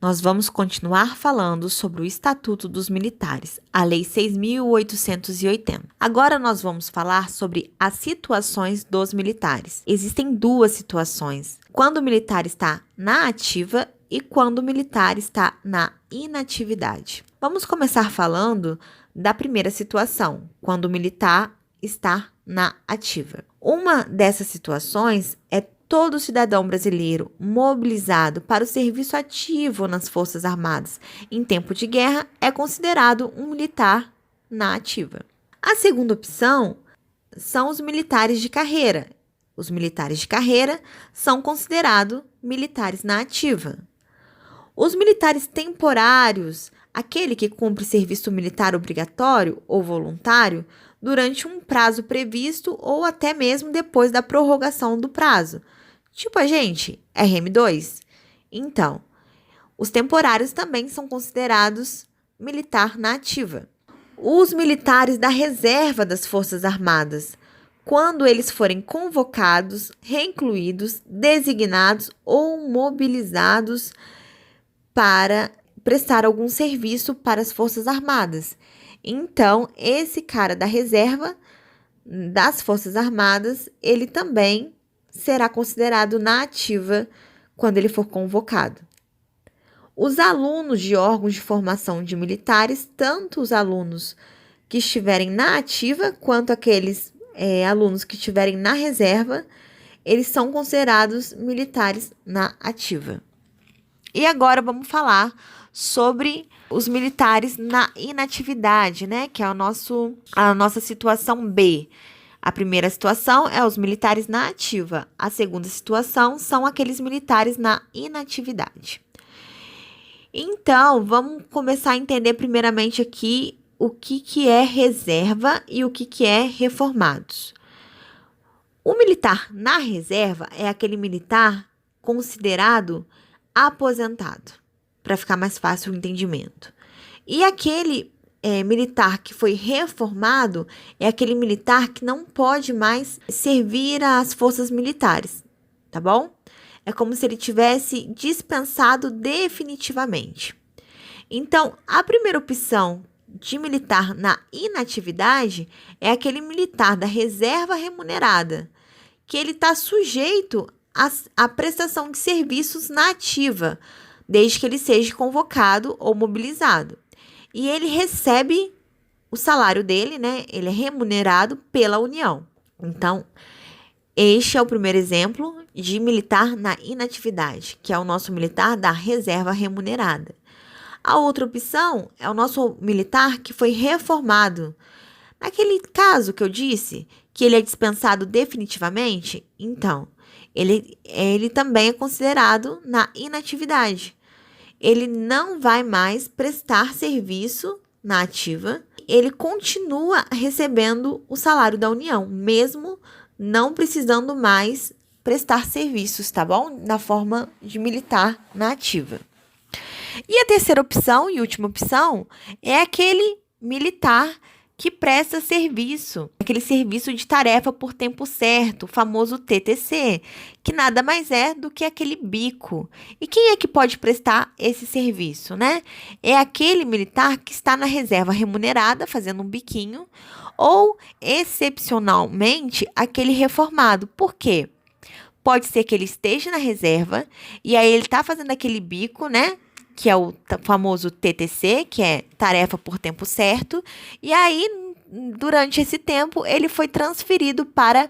nós vamos continuar falando sobre o Estatuto dos Militares, a Lei 6.880. Agora nós vamos falar sobre as situações dos militares. Existem duas situações: quando o militar está na ativa e quando o militar está na inatividade. Vamos começar falando da primeira situação, quando o militar está na ativa. Uma dessas situações é todo cidadão brasileiro mobilizado para o serviço ativo nas Forças Armadas em tempo de guerra é considerado um militar na ativa. A segunda opção são os militares de carreira. Os militares de carreira são considerados militares na ativa. Os militares temporários, aquele que cumpre serviço militar obrigatório ou voluntário durante um prazo previsto ou até mesmo depois da prorrogação do prazo. Tipo a gente, RM2. Então, os temporários também são considerados militar na ativa. Os militares da reserva das Forças Armadas, quando eles forem convocados, reincluídos, designados ou mobilizados para prestar algum serviço para as Forças Armadas. Então, esse cara da reserva das Forças Armadas, ele também será considerado na ativa quando ele for convocado. Os alunos de órgãos de formação de militares, tanto os alunos que estiverem na ativa quanto aqueles alunos que estiverem na reserva, eles são considerados militares na ativa. E agora vamos falar sobre os militares na inatividade, né? Que é a nossa situação B. A primeira situação é os militares na ativa. A segunda situação são aqueles militares na inatividade. Então, vamos começar a entender primeiramente aqui o que é reserva e o que é reformados. O militar na reserva é aquele militar considerado aposentado, para ficar mais fácil o entendimento. E aquele militar que foi reformado é aquele militar que não pode mais servir às forças militares, tá bom? É como se ele tivesse dispensado definitivamente. Então, a primeira opção de militar na inatividade é aquele militar da reserva remunerada, que ele está sujeito à prestação de serviços na ativa, desde que ele seja convocado ou mobilizado. E ele recebe o salário dele, né? Ele é remunerado pela União. Então, este é o primeiro exemplo de militar na inatividade, que é o nosso militar da reserva remunerada. A outra opção é o nosso militar que foi reformado. Naquele caso que eu disse, que ele é dispensado definitivamente, então, ele também é considerado na inatividade. Ele não vai mais prestar serviço na ativa, ele continua recebendo o salário da União, mesmo não precisando mais prestar serviços, tá bom? Na forma de militar na ativa. E a terceira opção e última opção é aquele militar que presta serviço, aquele serviço de tarefa por tempo certo, o famoso TTC, que nada mais é do que aquele bico. E quem é que pode prestar esse serviço, né? É aquele militar que está na reserva remunerada, fazendo um biquinho, ou, excepcionalmente, aquele reformado. Por quê? Pode ser que ele esteja na reserva e aí ele está fazendo aquele bico, né? Que é o famoso TTC, que é tarefa por tempo certo, e aí, durante esse tempo, ele foi transferido para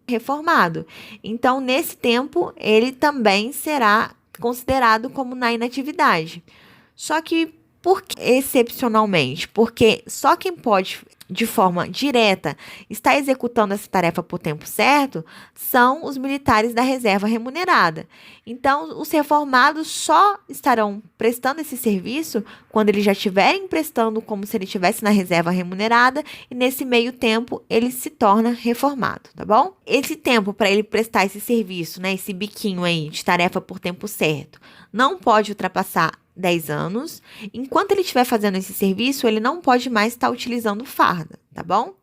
reformado. Então, nesse tempo, ele também será considerado como na inatividade. Só que, por que excepcionalmente? Porque só quem pode, de forma direta, estar executando essa tarefa por tempo certo são os militares da reserva remunerada. Então, os reformados só estarão prestando esse serviço quando eles já estiverem prestando como se ele estivesse na reserva remunerada e nesse meio tempo ele se torna reformado, tá bom? Esse tempo para ele prestar esse serviço, né, esse biquinho aí de tarefa por tempo certo, não pode ultrapassar 10 anos. Enquanto ele estiver fazendo esse serviço, ele não pode mais estar utilizando farda, tá bom?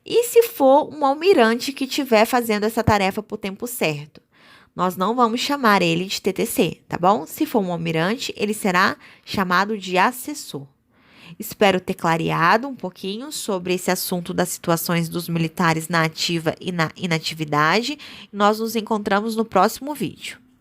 E se for um almirante que estiver fazendo essa tarefa por tempo certo? nós não vamos chamar ele de TTC, tá bom? Se for um almirante, ele será chamado de assessor. Espero ter clareado um pouquinho sobre esse assunto das situações dos militares na ativa e na inatividade. Nós nos encontramos no próximo vídeo.